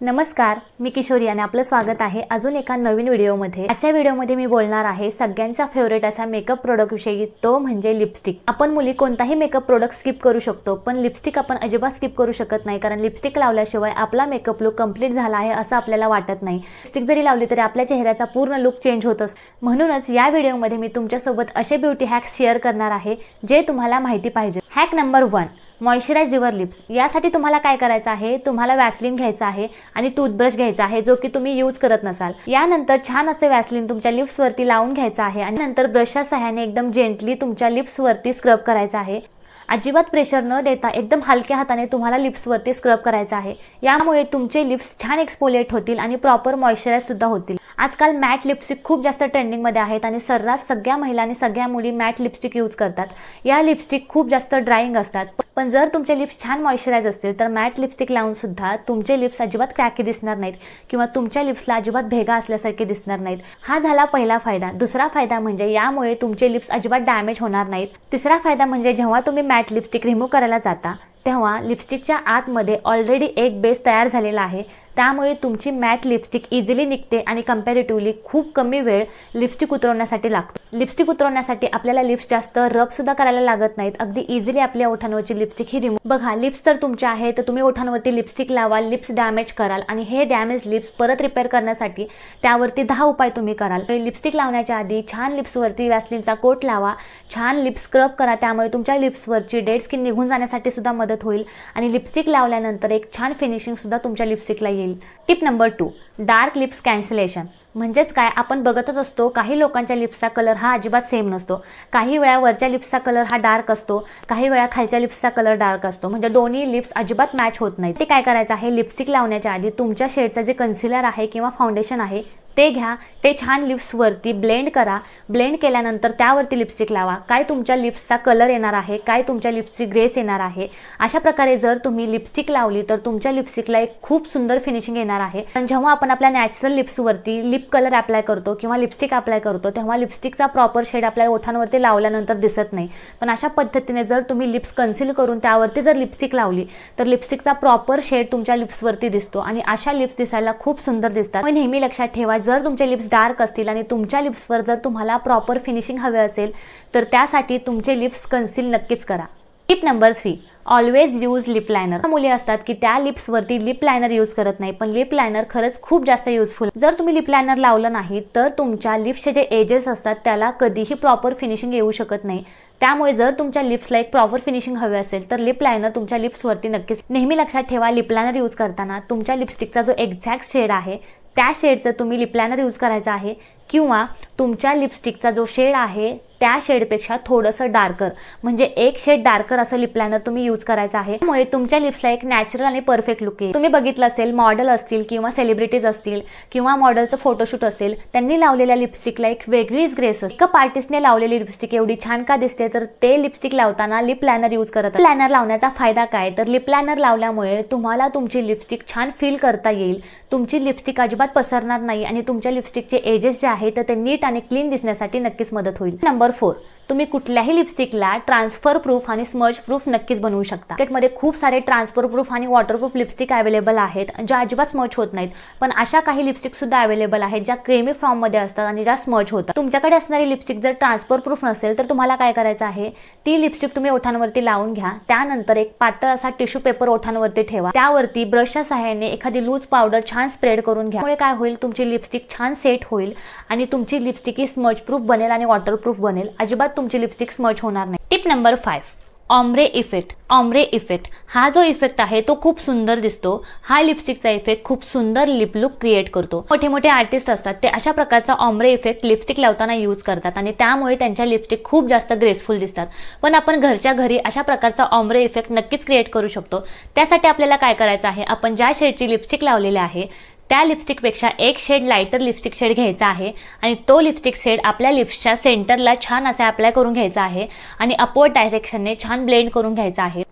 नमस्कार, मी किशोरी आणि आपलं स्वागत आहे अजून एका नवीन व्हिडिओमध्ये। आजच्या व्हिडिओमध्ये मी बोलणार आहे सगळ्यांचा फेवरेट असा मेकअप प्रोडक्ट विषयी, तो म्हणजे लिपस्टिक। आपण मुली कोणताही मेकअप प्रोडक्ट स्किप करू शकतो, पण लिपस्टिक आपण अजिबात स्किप करू शकत नाही, कारण लिपस्टिक लावल्याशिवाय आपला मेकअप लुक कंप्लीट झाला आहे असं आपल्याला वाटत नाही। लिपस्टिक जरी लावली तरी आपल्या चेहऱ्याचा पूर्ण लुक चेंज होत असतो। म्हणूनच या व्हिडिओमध्ये मी तुमच्यासोबत असे ब्युटी हॅक्स शेअर करणार आहे जे तुम्हाला माहिती पाहिजे। Hack number 1, moisturise your lips. यासाठी तुम्हाला काय करायचं आहे, तुम्हाला वॅसलीन घ्यायचं आहे आणि टूथब्रश घ्यायचा आहे जो की तुम्ही यूज करत नसाल। यानंतर छान असे वॅसलीन तुमच्या लिप्स वरती लावून घ्यायचं आहे आणि नंतर ब्रशच्या सहाय्याने एकदम जेंटली तुमच्या लिप्स वरती स्क्रब करायचं आहे। अजिबात प्रेशर न देता एकदम हलक्या हाताने तुम्हाला लिप्स वरती स्क्रब करायचं आहे। यामुळे तुमचे लिप्स छान एक्सफोलिएट होतील आणि प्रॉपर मॉइश्चराइज सुद्धा होतील। आजकाल मॅट लिपस्टिक खूप जास्त ट्रेंडिंग मध्ये आहेत आणि सर्रास सगळ्या महिला आणि सगळ्या मुली मॅट लिपस्टिक यूज करतात। या लिपस्टिक खूप जास्त ड्राइंग असतात, पण जर तुमचे लिप्स छान मॉइश्चराइज असतील तर मॅट लिपस्टिक लावून सुद्धा तुमचे लिप्स अजिबात क्रॅकी दिसणार नाहीत किंवा तुमच्या लिप्सला अजिबात भेगा असल्यासारखे दिसणार नाहीत। हा झाला पहिला फायदा। दुसरा फायदा म्हणजे यामुळे तुमचे लिप्स अजिबात डॅमेज होणार नाहीत। तिसरा फायदा म्हणजे जेव्हा तुम्ही मॅट लिपस्टिक रिमूव्ह करायला जाता तेव्हा लिपस्टिकच्या आतमध्ये ऑलरेडी एक बेस तयार झालेला आहे, त्यामुळे तुमची मॅट लिपस्टिक इझिली निघते आणि कंपॅरेटिव्हली खूप कमी वेळ लिपस्टिक उतरवण्यासाठी लागतो। लिपस्टिक उतरवण्यासाठी आपल्याला लिप्स जास्त रब सुद्धा करायला लागत नाहीत, अगदी इझिली आपल्या ओठांवरची लिपस्टिक ही रिमूव्ह। बघा, लिप्स तर तुमचे आहे तर तुम्ही ओठांवरती लिपस्टिक लावाल, लिप्स डॅमेज कराल आणि हे डॅमेज लिप्स परत रिपेअर करण्यासाठी त्यावरती 10 उपाय तुम्ही कराल। लिपस्टिक लावण्याच्या आधी छान लिप्सवरती वॅसलीनचा कोट लावा, छान लिप्स स्क्रब करा, त्यामुळे तुमच्या लिप्सवरची डेड स्किन निघून जाण्यासाठी सुद्धा मदत होईल आणि लिपस्टिक लावल्यानंतर एक छान फिनिशिंग सुद्धा तुमच्या लिपस्टिकला येईल। Tip number 2, dark lips cancellation. म्हणजेच काय, आपण बघतच असतो काही लोकांच्या लिप्सचा कलर हा अजिबात सेम नसतो। काही वेळा वरच्या लिप्सचा कलर हा डार्क असतो, काही वेळा खालच्या लिप्सचा कलर डार्क असतो, म्हणजे दोन्ही लिप्स अजिबात मॅच होत नाहीत। ते काय करायचं आहे, लिपस्टिक लावण्याच्या आधी तुमच्या शेडचा जे कन्सिलर आहे किंवा फाउंडेशन आहे ते घ्या, ते छान लिप्स वरती ब्लेंड करा। ब्लेंड केल्यानंतर त्यावरती लिपस्टिक लावा। काय तुमच्या लिप्सचा कलर येणार आहे, काय तुमच्या लिप्सची ग्रेस येणार आहे। अशा प्रकारे जर तुम्ही लिपस्टिक लावली तर तुमच्या लिपस्टिकला एक खूप सुंदर फिनिशिंग येणार आहे। पण जेव्हा आपण आपल्या नॅचरल लिप्सवरती लिप कलर अप्लाय करतो किंवा लिपस्टिक अप्लाय करतो तेव्हा लिपस्टिकचा प्रॉपर शेड आपल्या ओठांवरती लावल्यानंतर दिसत नाही, पण अशा पद्धतीने जर तुम्ही लिप्स कन्सील करून त्यावरती जर लिपस्टिक लावली तर लिपस्टिकचा प्रॉपर शेड तुमच्या लिप्सवरती दिसतो आणि अशा लिप्स दिसायला खूप सुंदर दिसतात। नेहमी लक्षात ठेवा, जर तुमचे लिप्स डार्क असतील आणि तुमच्या लिप्सवर जर तुम्हाला प्रॉपर फिनिशिंग हवे असेल तर त्यासाठी तुमचे लिप्स कन्सील नक्कीच करा। Tip number 3, always use lip liner. मुली असतात की त्या लिप्सवरती लिप लायनर यूज करत नाही, पण लिप लायनर खरंच खूप जास्त युजफुल। जर तुम्ही लिप लायनर लावलं नाही तर तुमच्या लिप्सचे जे एजेस असतात त्याला कधीही प्रॉपर फिनिशिंग येऊ शकत नाही। त्यामुळे जर तुमच्या लिप्सला एक प्रॉपर फिनिशिंग हवे असेल तर लिप लायनर तुमच्या लिप्सवरती नक्कीच। नेहमी लक्षात ठेवा, लिप लायनर यूज करताना तुमच्या लिपस्टिकचा जो एक्झॅक्ट शेड आहे त्या शेडचं तुम्ही लिप लायनर यूज करायचं आहे किंवा तुमच्या लिपस्टिकचा जो शेड आहे त्या शेडपेक्षा थोडंसं डार्कर, म्हणजे एक शेड डार्कर असं लिप लायनर तुम्ही यूज करायचं आहे। त्यामुळे तुमच्या लिप्सला एक नॅचरल आणि परफेक्ट लुक येईल। तुम्ही बघितलं असेल, मॉडेल असतील किंवा सेलिब्रिटीज असतील किंवा मॉडेलचं फोटोशूट असेल, त्यांनी लावलेल्या लिपस्टिकला एक वेगळीच ग्रेस असते। एका आर्टिस्टने लावलेली लिपस्टिक एवढी छान का दिसते, तर ते लिपस्टिक लावताना लिप लायनर यूज करतात। लायनर लावण्याचा फायदा काय, तर लिप लायनर लावल्यामुळे तुम्हाला तुमची लिपस्टिक छान फील करता येईल, तुमची लिपस्टिक अजिबात पसरणार नाही आणि तुमच्या लिपस्टिकचे एजेस जे आहेत तर ते नीट आणि क्लीन दिसण्यासाठी नक्कीच मदत होईल। नंबर 4, तुम्ही कुठल्याही लिपस्टिकला ट्रान्सफर प्रूफ आणि स्मज प्रूफ नक्कीच बनवू शकता। मार्केटमध्ये खूप सारे ट्रान्सफर प्रूफ आणि वॉटरप्रूफ लिपस्टिक अवेलेबल आहेत ज्या अजिबात स्मज होत नाहीत, पण अशा काही लिपस्टिक सुद्धा अवेलेबल आहेत ज्या क्रीमी फॉर्म मध्ये असतात आणि ज्या स्मज होतात। तुमच्याकडे असणारी लिपस्टिक जर ट्रान्सफर प्रूफ नसेल तर तुम्हाला काय करायचं आहे, ती लिपस्टिक तुम्ही ओठांवरती लावून घ्या, त्यानंतर एक पातळ असा टिश्यू पेपर ओठांवरती ठेवा, त्यावरती ब्रशच्या सहाय्याने एखादी लूज पावडर छान स्प्रेड करून घ्या। त्यामुळे काय होईल, तुमची लिपस्टिक छान सेट होईल आणि तुमची लिपस्टिक ही स्मज प्रूफ बनेल आणि वॉटरप्रूफ बनेल, अजिबात तुमची लिपस्टिक स्मज होणार नाही। Tip number 5, ombre effect. Ombre effect हा जो इफेक्ट आहे तो खूप सुंदर दिसतो। हा लिपस्टिकचा इफेक्ट खूप सुंदर लिप लुक क्रिएट करतो। मोठे मोठे आर्टिस्ट असतात ते अशा प्रकारचा ऑम्ब्रे इफेक्ट लिपस्टिक लावताना यूज करतात आणि त्यामुळे त्यांच्या लिपस्टिक खूप जास्त ग्रेसफुल दिसतात। पण आपण घरच्या घरी अशा प्रकारचा ऑम्ब्रे इफेक्ट नक्कीच क्रिएट करू शकतो। त्यासाठी आपल्याला काय करायचं आहे, आपण ज्या शेडची लिपस्टिक लावलेली आहे त्या लिपस्टिकपेक्षा एक शेड लाइटर लिपस्टिक शेड घ्यायचा आहे आणि तो लिपस्टिक शेड आपल्या लिप्सच्या सेंटरला छान असा अप्लाय करून घ्यायचा आहे आणि अपवर्ड डायरेक्शनने छान ब्लेंड करून घ्यायचा आहे।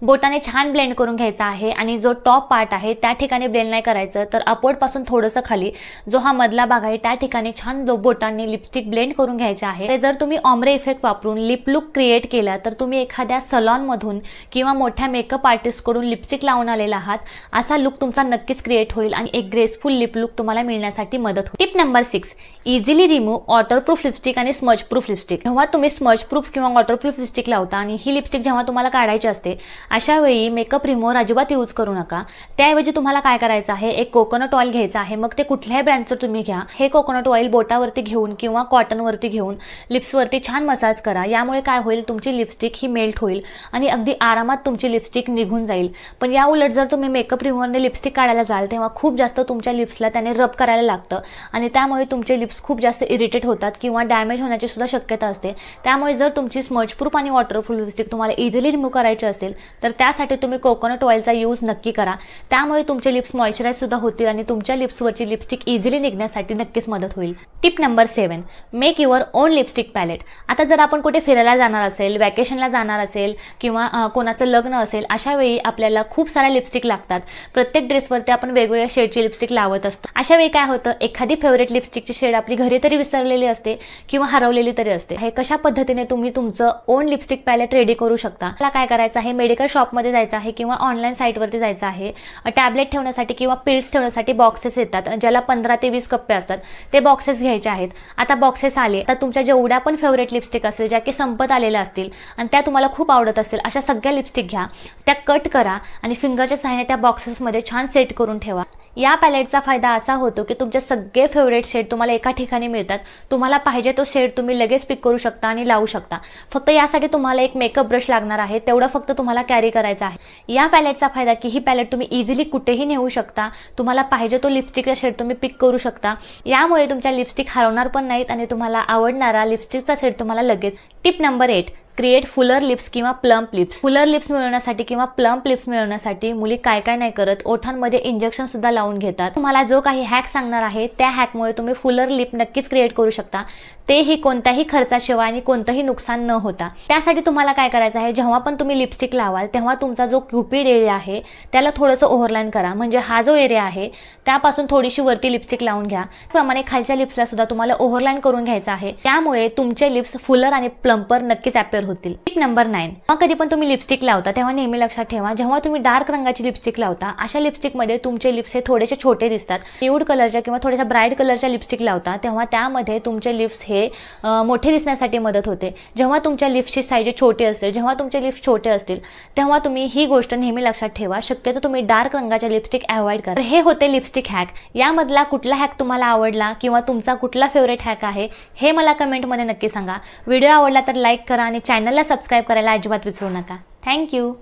बोटाने छान ब्लेंड करून घ्यायचा आहे आणि जो टॉप पार्ट आहे त्या ठिकाणी ब्लेंड नाही करायचं, तर अपवर्ड पासून थोडंसं खाली जो हा मधला भाग आहे त्या ठिकाणी छान बोटाने लिपस्टिक ब्लेंड करून घ्यायचे आहे। जर तुम्ही ऑम्ब्रे इफेक्ट वापरून लिप लुक क्रिएट केला तर तुम्ही एखाद्या सलॉन मधून किंवा मोठ्या मेकअप आर्टिस्ट कडून लिपस्टिक लावून आलेला आहात असा लुक तुमचा नक्कीच क्रिएट होईल आणि एक ग्रेसफुल लिप लुक तुम्हाला मिळण्यासाठी मदत होईल। Tip number 6, easily remove waterproof lipstick आणि स्मज प्रूफ लिपस्टिक। जेव्हा तुम्ही स्मज प्रूफ किंवा वॉटरप्रूफ लिपस्टिक लावता आणि ही लिपस्टिक जेव्हा तुम्हाला काढायची असते अशा वेळी मेकअप रिमूव्हर अजिबात यूज करू नका। त्याऐवजी तुम्हाला काय करायचं आहे, एक कोकोनट ऑइल घ्यायचं आहे, मग ते कुठल्याही ब्रँडचं तुम्ही घ्या। हे कोकोनट ऑइल बोटावरती घेऊन किंवा कॉटनवरती घेऊन लिप्सवरती छान मसाज करा। यामुळे काय होईल, तुमची लिपस्टिक ही मेल्ट होईल आणि अगदी आरामात तुमची लिपस्टिक निघून जाईल। पण या उलट जर तुम्ही मेकअप रिमूव्हरने लिपस्टिक काढायला जाल तेव्हा खूप जास्त तुमच्या लिप्सला त्याने रब करायला लागतं आणि त्यामुळे तुमचे लिप्स खूप जास्त इरिटेट होतात किंवा डॅमेज होण्याची सुद्धा शक्यता असते। त्यामुळे जर तुमची स्मज प्रूफ आणि वॉटरप्रूफ लिपस्टिक तुम्हाला इझिली रिमूव्ह करायची असेल तर त्यासाठी तुम्ही कोकोनट ऑइलचा यूज नक्की करा। त्यामुळे तुमचे लिप्स मॉइश्चराइज सुद्धा होतील आणि तुमच्या लिप्सवरची लिपस्टिक इझिली निघण्यासाठी नक्कीच मदत होईल। Tip number 7, make your own lipstick palette. आता जर आपण कुठे फिरायला जाणार असेल, वॅकेशनला जाणार असेल किंवा कोणाचं लग्न असेल अशा वेळी आपल्याला खूप साऱ्या लिपस्टिक लागतात। प्रत्येक ड्रेसवरती आपण वेगवेगळ्या शेडची लिपस्टिक लावत असतो। अशा वेळी काय होतं, एखादी फेवरेट लिपस्टिकची शेड आपली घरी तरी विसरलेली असते किंवा हरवलेली तरी असते। हे कशा पद्धतीने तुम्ही तुमचं ओन लिपस्टिक पॅलेट रेडी करू शकता। मला काय करायचं आहे, मेडिकल शॉपमध्ये जायचं आहे किंवा ऑनलाईन साईटवरती जायचं आहे। टॅबलेट ठेवण्यासाठी किंवा पिल्स ठेवण्यासाठी बॉक्सेस येतात ज्याला 15 ते 20 कप्पे असतात, ते बॉक्सेस घ्यायचे आहेत। आता बॉक्सेस आले, आता तुमच्या जेवढ्या पण फेवरेट लिपस्टिक असेल ज्या की संपत आलेल्या असतील आणि त्या तुम्हाला खूप आवडत असतील अशा सगळ्या लिपस्टिक घ्या, त्या कट करा आणि फिंगरच्या सहाय्याने त्या बॉक्सेसमध्ये छान सेट करून ठेवा। या पॅलेटचा फायदा असा होतो की तुमचे सगळे फेवरेट शेड तुम्हाला एका ठिकाणी मिळतात। तुम्हाला पाहिजे तो शेड तुम्ही लगेच पिक करू शकता आणि लावू शकता। फक्त यासाठी तुम्हाला एक मेकअप ब्रश लागणार आहे, तेवढं फक्त तुम्हाला कॅरी करायचं आहे। या पॅलेटचा फायदा की ही पॅलेट तुम्ही इझिली कुठेही नेऊ शकता, तुम्हाला पाहिजे तो लिपस्टिकचा शेड तुम्ही पिक करू शकता। यामुळे तुमच्या लिपस्टिक हरवणार पण नाहीत आणि तुम्हाला आवडणारा लिपस्टिकचा शेड तुम्हाला लगेच। Tip number 8, create Fuller lips किंवा प्लम्प लिप्स। फुलर लिप्स मिळवण्यासाठी किंवा प्लम्प लिप्स मिळवण्यासाठी मुली काय काय नाही करत, ओठांमध्ये इंजेक्शन सुद्धा लावून घेतात। तुम्हाला जो काही हॅक सांगणार आहे त्या हॅकमुळे तुम्ही फुलर लिप नक्कीच क्रिएट करू शकता, तेही कोणत्याही खर्चाशिवाय आणि कोणतंही नुकसान न होता। त्यासाठी तुम्हाला काय करायचं आहे, जेव्हा पण तुम्ही लिपस्टिक लावाल तेव्हा तुमचा जो क्युपिड एरिया आहे त्याला थोडंसं ओव्हरलाईन करा, म्हणजे हा जो एरिया आहे त्यापासून थोडीशी वरती लिपस्टिक लावून घ्या। त्याप्रमाणे खालच्या लिप्सला सुद्धा तुम्हाला ओव्हरलाईन करून घ्यायचं आहे, त्यामुळे तुमचे लिप्स फुलर आणि प्लम्पर नक्कीच अपीअर होतील। टिप नंबर 9, मग कधी पण तुम्ही लिपस्टिक लावता तेव्हा नेहमी लक्षात ठेवा, जेव्हा तुम्ही डार्क रंगाची लिपस्टिक लावता अशा लिपस्टिकमध्ये तुमचे लिप्स हे थोडेसे छोटे दिसतात। न्यूड कलरच्या किंवा थोड्याशा ब्राईट कलरच्या लिपस्टिक लावता तेव्हा त्यामध्ये तुमचे लिप्स हे मोठे दिसण्यासाठी मदत होते। जेव्हा तुमच्या लिप्सची साईज छोटी असेल, जेव्हा तुमचे लिप्स छोटे असतील तेव्हा तुम्ही ही गोष्ट नेहमी लक्षात ठेवा। शक्यतो तुम्ही डार्क रंगाच्या लिपस्टिक अवॉइड करा। हे होते लिपस्टिक हॅक। यामधला कुठला हॅक तुम्हाला आवडला किंवा तुमचा कुठला फेवरेट हॅक आहे हे मला कमेंटमध्ये नक्की सांगा। व्हिडिओ आवडला तर लाईक करा आणि चॅनलला सबस्क्राइब करायला अजिबात विसरू नका। थँक्यू।